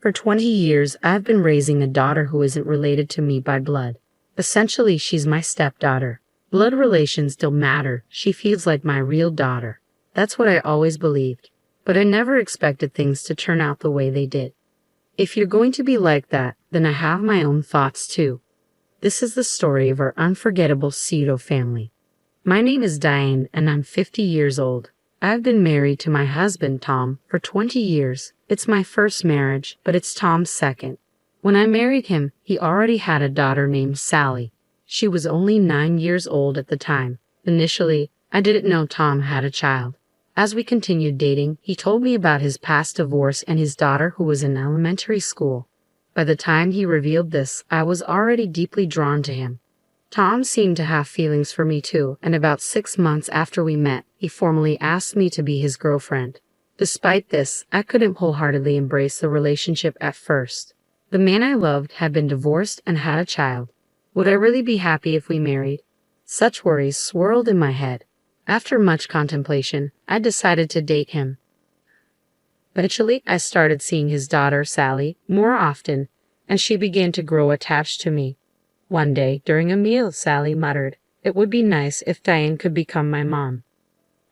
For 20 years, I've been raising a daughter who isn't related to me by blood. Essentially, she's my stepdaughter. Blood relations don't matter. She feels like my real daughter. That's what I always believed. But I never expected things to turn out the way they did. If you're going to be like that, then I have my own thoughts too. This is the story of our unforgettable pseudo family. My name is Diane, and I'm 50 years old. I've been married to my husband, Tom, for 20 years. It's my first marriage, but it's Tom's second. When I married him, he already had a daughter named Sally. She was only 9 years old at the time. Initially, I didn't know Tom had a child. As we continued dating, he told me about his past divorce and his daughter who was in elementary school. By the time he revealed this, I was already deeply drawn to him. Tom seemed to have feelings for me too, and about 6 months after we met, he formally asked me to be his girlfriend. Despite this, I couldn't wholeheartedly embrace the relationship at first. The man I loved had been divorced and had a child. Would I really be happy if we married? Such worries swirled in my head. After much contemplation, I decided to date him. Eventually, I started seeing his daughter, Sally, more often, and she began to grow attached to me. One day, during a meal, Sally muttered, "It would be nice if Diane could become my mom."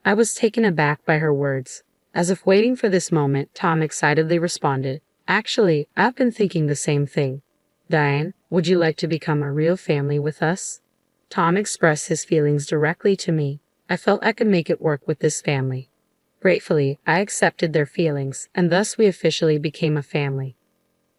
I was taken aback by her words. As if waiting for this moment, Tom excitedly responded, "Actually, I've been thinking the same thing. Diane, would you like to become a real family with us?" Tom expressed his feelings directly to me. I felt I could make it work with this family. Gratefully, I accepted their feelings, and thus we officially became a family.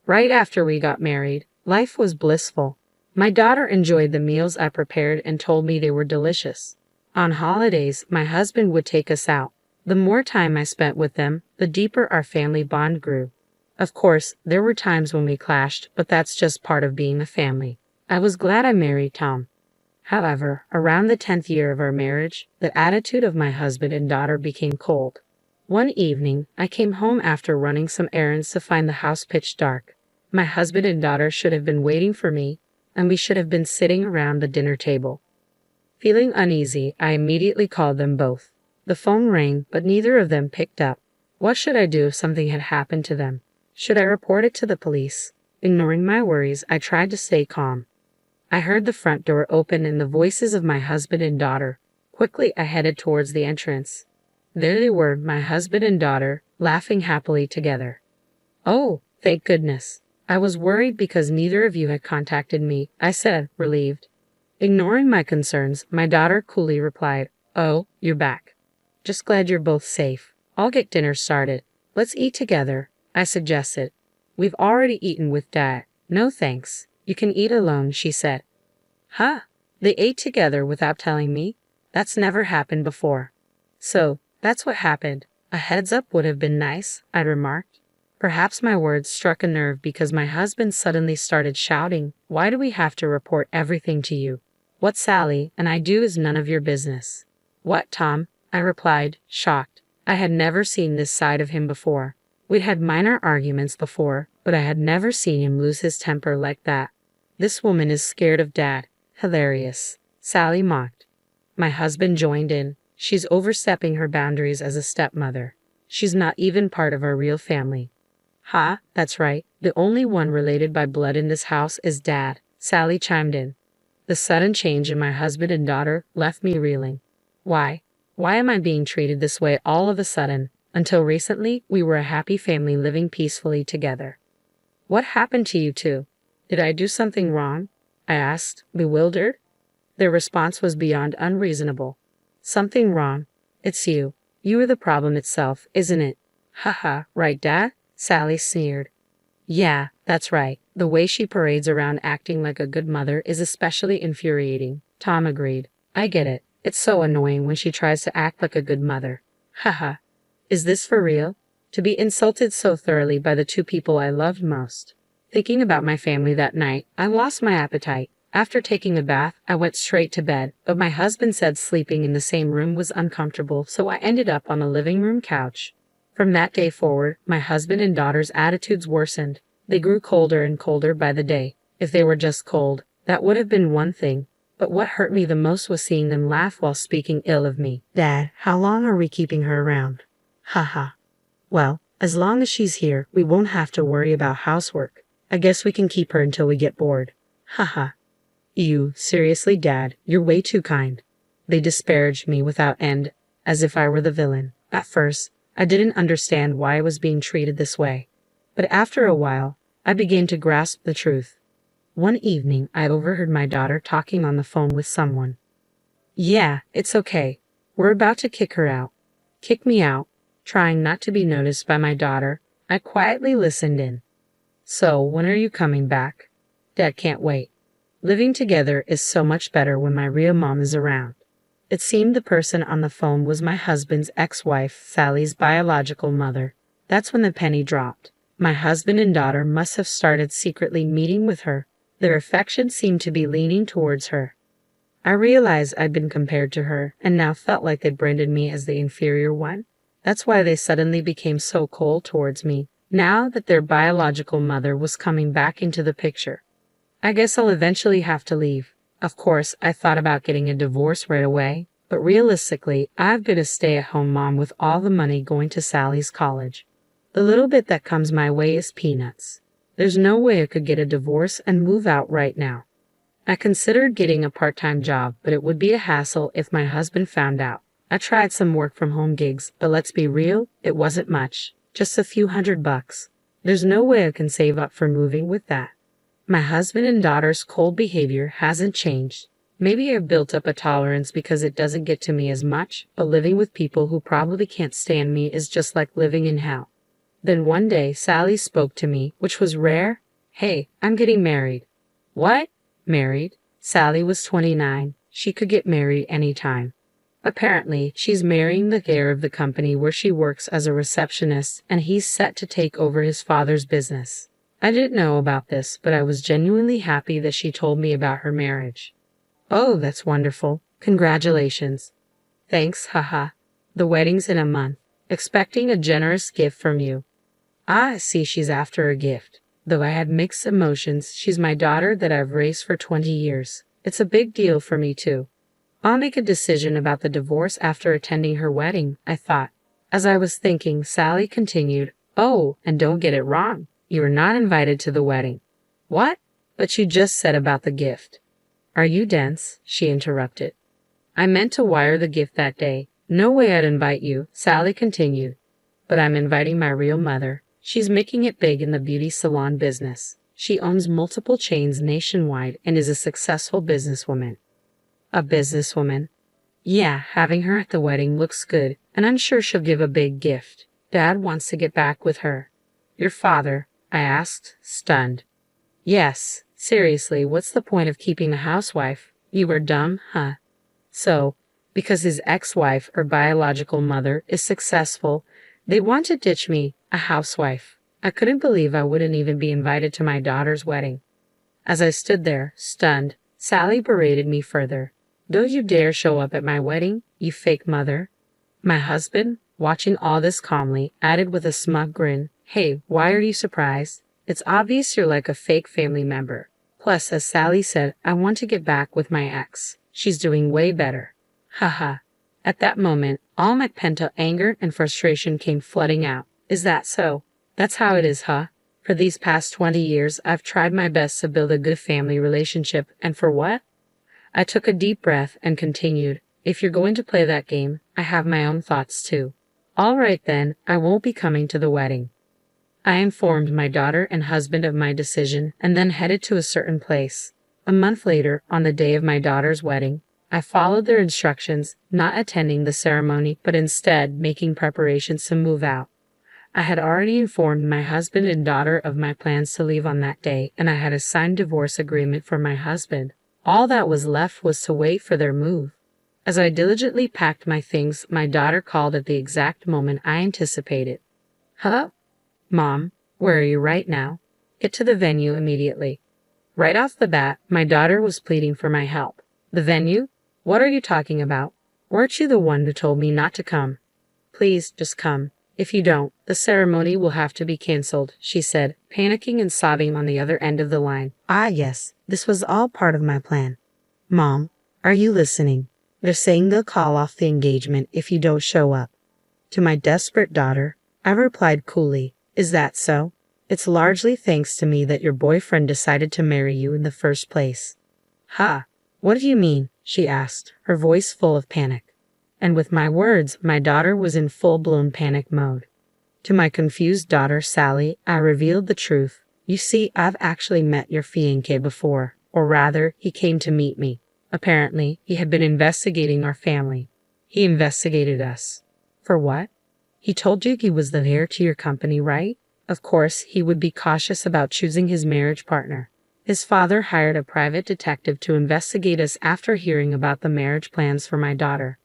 Right after we got married, life was blissful. My daughter enjoyed the meals I prepared and told me they were delicious. On holidays, my husband would take us out. The more time I spent with them, the deeper our family bond grew. Of course, there were times when we clashed, but that's just part of being a family. I was glad I married Tom. However, around the 10th year of our marriage, the attitude of my husband and daughter became cold. One evening, I came home after running some errands to find the house pitch dark. My husband and daughter should have been waiting for me, and we should have been sitting around the dinner table. Feeling uneasy, I immediately called them both. The phone rang, but neither of them picked up. What should I do if something had happened to them? Should I report it to the police? Ignoring my worries, I tried to stay calm. I heard the front door open and the voices of my husband and daughter. Quickly, I headed towards the entrance. There they were, my husband and daughter, laughing happily together. "Oh, thank goodness. I was worried because neither of you had contacted me," I said, relieved. Ignoring my concerns, my daughter coolly replied, "Oh, you're back. Just glad you're both safe. I'll get dinner started. Let's eat together," I suggested. "We've already eaten with Dad." "No thanks. You can eat alone," she said. Huh? They ate together without telling me? That's never happened before. "So, that's what happened. A heads up would have been nice," I remarked. Perhaps my words struck a nerve because my husband suddenly started shouting, "Why do we have to report everything to you? What Sally and I do is none of your business." "What, Tom?" I replied, shocked. I had never seen this side of him before. We'd had minor arguments before, but I had never seen him lose his temper like that. "This woman is scared of Dad." "Hilarious," Sally mocked. My husband joined in. "She's overstepping her boundaries as a stepmother. She's not even part of our real family." "Ha, that's right. The only one related by blood in this house is Dad," Sally chimed in. The sudden change in my husband and daughter left me reeling. Why am I being treated this way all of a sudden? Until recently, we were a happy family living peacefully together. "What happened to you two? Did I do something wrong?" I asked, bewildered. Their response was beyond unreasonable. "Something wrong? It's you. You are the problem itself, isn't it?" "Haha, right, Dad?" Sally sneered. "Yeah, that's right. The way she parades around acting like a good mother is especially infuriating," Tom agreed. "I get it. It's so annoying when she tries to act like a good mother." Haha. Is this for real? To be insulted so thoroughly by the two people I loved most. Thinking about my family that night, I lost my appetite. After taking a bath, I went straight to bed, but my husband said sleeping in the same room was uncomfortable, so I ended up on the living room couch. From that day forward, my husband and daughter's attitudes worsened. They grew colder and colder by the day. If they were just cold, that would have been one thing. But what hurt me the most was seeing them laugh while speaking ill of me. "Dad, how long are we keeping her around?" "Haha. Well, As long as she's here, we won't have to worry about housework. I guess we can keep her until we get bored. Haha. You, seriously, Dad, you're way too kind. They disparaged me without end, as if I were the villain. At first, I didn't understand why I was being treated this way. But after a while, I began to grasp the truth. One evening, I overheard my daughter talking on the phone with someone. Yeah, it's okay. We're about to kick her out. Kick me out. Trying not to be noticed by my daughter, I quietly listened in. So, when are you coming back? Dad can't wait. Living together is so much better when my real mom is around. It seemed the person on the phone was my husband's ex-wife, Sally's biological mother. That's when the penny dropped. My husband and daughter must have started secretly meeting with her. Their affection seemed to be leaning towards her. I realized I'd been compared to her, and now felt like they branded me as the inferior one. That's why they suddenly became so cold towards me, now that their biological mother was coming back into the picture. I guess I'll eventually have to leave. Of course, I thought about getting a divorce right away, but realistically, I've been a stay-at-home mom with all the money going to Sally's college. The little bit that comes my way is peanuts. There's no way I could get a divorce and move out right now. I considered getting a part-time job, but it would be a hassle if my husband found out. I tried some work-from-home gigs, but let's be real, it wasn't much. Just a few $100. There's no way I can save up for moving with that. My husband and daughter's cold behavior hasn't changed. Maybe I've built up a tolerance because it doesn't get to me as much, but living with people who probably can't stand me is just like living in hell. Then one day, Sally spoke to me, which was rare. Hey, I'm getting married. What? Married? Sally was 29. She could get married anytime. Apparently, she's marrying the heir of the company where she works as a receptionist, and he's set to take over his father's business. I didn't know about this, but I was genuinely happy that she told me about her marriage. Oh, that's wonderful. Congratulations. Thanks, haha. The wedding's in a month. Expecting a generous gift from you. I see she's after a gift. Though I had mixed emotions, she's my daughter that I've raised for 20 years. It's a big deal for me too. I'll make a decision about the divorce after attending her wedding, I thought. As I was thinking, Sally continued, Oh, and don't get it wrong. You are not invited to the wedding. What? But you just said about the gift. Are you dense? She interrupted. I meant to wire the gift that day. No way I'd invite you, Sally continued. But I'm inviting my real mother. She's making it big in the beauty salon business. She owns multiple chains nationwide and is a successful businesswoman. A businesswoman? Yeah, having her at the wedding looks good, and I'm sure she'll give a big gift. Dad wants to get back with her. Your father? I asked, stunned. Yes, seriously, what's the point of keeping a housewife? You were dumb, huh? So, because his ex-wife or biological mother is successful, they want to ditch me, a housewife. I couldn't believe I wouldn't even be invited to my daughter's wedding. As I stood there, stunned, Sally berated me further. Don't you dare show up at my wedding, you fake mother. My husband, watching all this calmly, added with a smug grin, Hey, why are you surprised? It's obvious you're like a fake family member. Plus, as Sally said, I want to get back with my ex. She's doing way better. Haha. At that moment, all my pent-up anger and frustration came flooding out. Is that so? That's how it is, huh? For these past 20 years, I've tried my best to build a good family relationship, and for what? I took a deep breath and continued, If you're going to play that game, I have my own thoughts too. All right then, I won't be coming to the wedding. I informed my daughter and husband of my decision and then headed to a certain place. A month later, on the day of my daughter's wedding, I followed their instructions, not attending the ceremony, but instead making preparations to move out. I had already informed my husband and daughter of my plans to leave on that day, and I had a signed divorce agreement for my husband. All that was left was to wait for their move. As I diligently packed my things, my daughter called at the exact moment I anticipated. Huh? Mom, where are you right now? Get to the venue immediately. Right off the bat, my daughter was pleading for my help. The venue? What are you talking about? Weren't you the one who told me not to come? Please, just come. If you don't, the ceremony will have to be canceled, she said, panicking and sobbing on the other end of the line. Ah, yes, this was all part of my plan. Mom, are you listening? They're saying they'll call off the engagement if you don't show up. To my desperate daughter, I replied coolly. Is that so? It's largely thanks to me that your boyfriend decided to marry you in the first place. Ha! What do you mean? She asked, her voice full of panic. And with my words, my daughter was in full-blown panic mode. To my confused daughter Sally, I revealed the truth. You see, I've actually met your fiancé before, or rather, he came to meet me. Apparently, he had been investigating our family. He investigated us. For what? He told you he was the heir to your company, right? Of course, he would be cautious about choosing his marriage partner. His father hired a private detective to investigate us after hearing about the marriage plans for my daughter.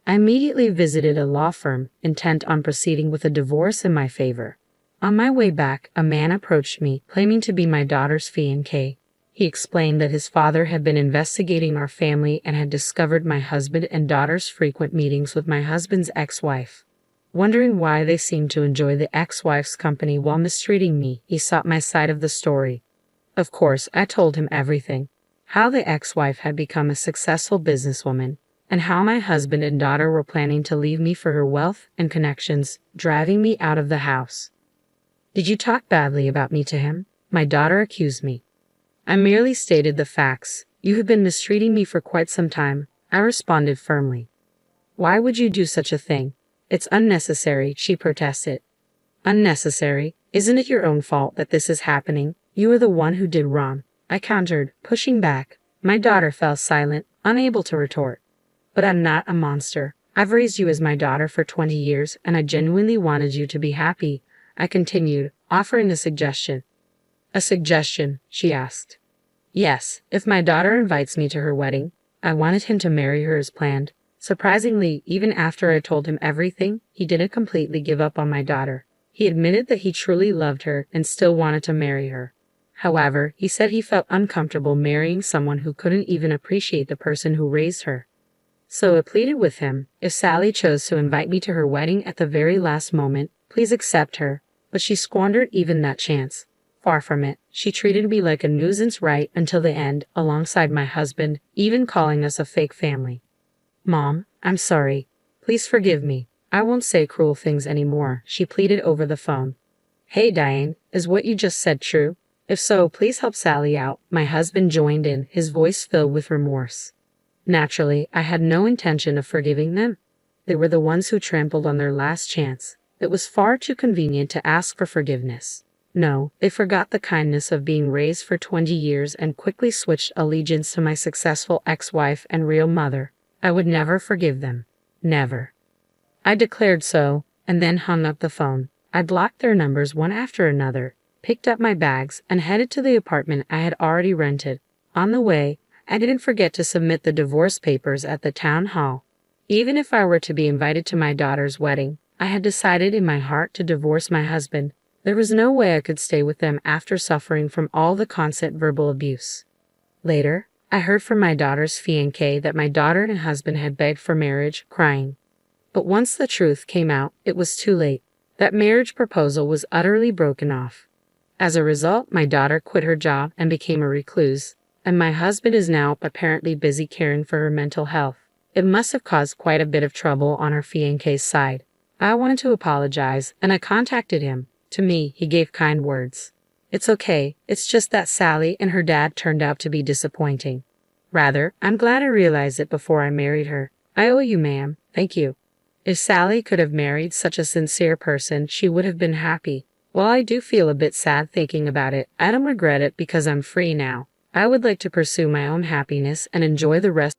I immediately visited a law firm, intent on proceeding with a divorce in my favor. On my way back, a man approached me, claiming to be my daughter's fiancé. He explained that his father had been investigating our family and had discovered my husband and daughter's frequent meetings with my husband's ex-wife. Wondering why they seemed to enjoy the ex-wife's company while mistreating me, he sought my side of the story. Of course, I told him everything. How the ex-wife had become a successful businesswoman, and how my husband and daughter were planning to leave me for her wealth and connections, driving me out of the house. Did you talk badly about me to him? My daughter accused me. I merely stated the facts. You have been mistreating me for quite some time, I responded firmly. Why would you do such a thing? It's unnecessary, she protested. Unnecessary? Isn't it your own fault that this is happening? You are the one who did wrong, I countered, pushing back. My daughter fell silent, unable to retort. But I'm not a monster. I've raised you as my daughter for 20 years, and I genuinely wanted you to be happy, I continued, offering a suggestion. A suggestion, she asked. Yes, if my daughter invites me to her wedding, I wanted him to marry her as planned. Surprisingly, even after I told him everything, he didn't completely give up on my daughter. He admitted that he truly loved her and still wanted to marry her. However, he said he felt uncomfortable marrying someone who couldn't even appreciate the person who raised her. So I pleaded with him, if Sally chose to invite me to her wedding at the very last moment, please accept her. But she squandered even that chance. Far from it, she treated me like a nuisance right until the end, alongside my husband, even calling us a fake family. Mom, I'm sorry. Please forgive me. I won't say cruel things anymore, she pleaded over the phone. Hey Diane, is what you just said true? If so, please help Sally out. My husband joined in, his voice filled with remorse. Naturally, I had no intention of forgiving them. They were the ones who trampled on their last chance. It was far too convenient to ask for forgiveness. No, they forgot the kindness of being raised for 20 years and quickly switched allegiance to my successful ex-wife and real mother. I would never forgive them. Never. I declared so, and then hung up the phone. I blocked their numbers one after another, picked up my bags, and headed to the apartment I had already rented. On the way, I didn't forget to submit the divorce papers at the town hall. Even if I were to be invited to my daughter's wedding, I had decided in my heart to divorce my husband. There was no way I could stay with them after suffering from all the constant verbal abuse. Later, I heard from my daughter's fiancé that my daughter and husband had begged for marriage, crying. But once the truth came out, it was too late. That marriage proposal was utterly broken off. As a result, my daughter quit her job and became a recluse, and my husband is now apparently busy caring for her mental health. It must have caused quite a bit of trouble on our fiancé's side. I wanted to apologize, and I contacted him. To me, he gave kind words. It's okay, it's just that Sally and her dad turned out to be disappointing. Rather, I'm glad I realized it before I married her. I owe you, ma'am. Thank you. If Sally could have married such a sincere person, she would have been happy. While I do feel a bit sad thinking about it, I don't regret it because I'm free now. I would like to pursue my own happiness and enjoy the rest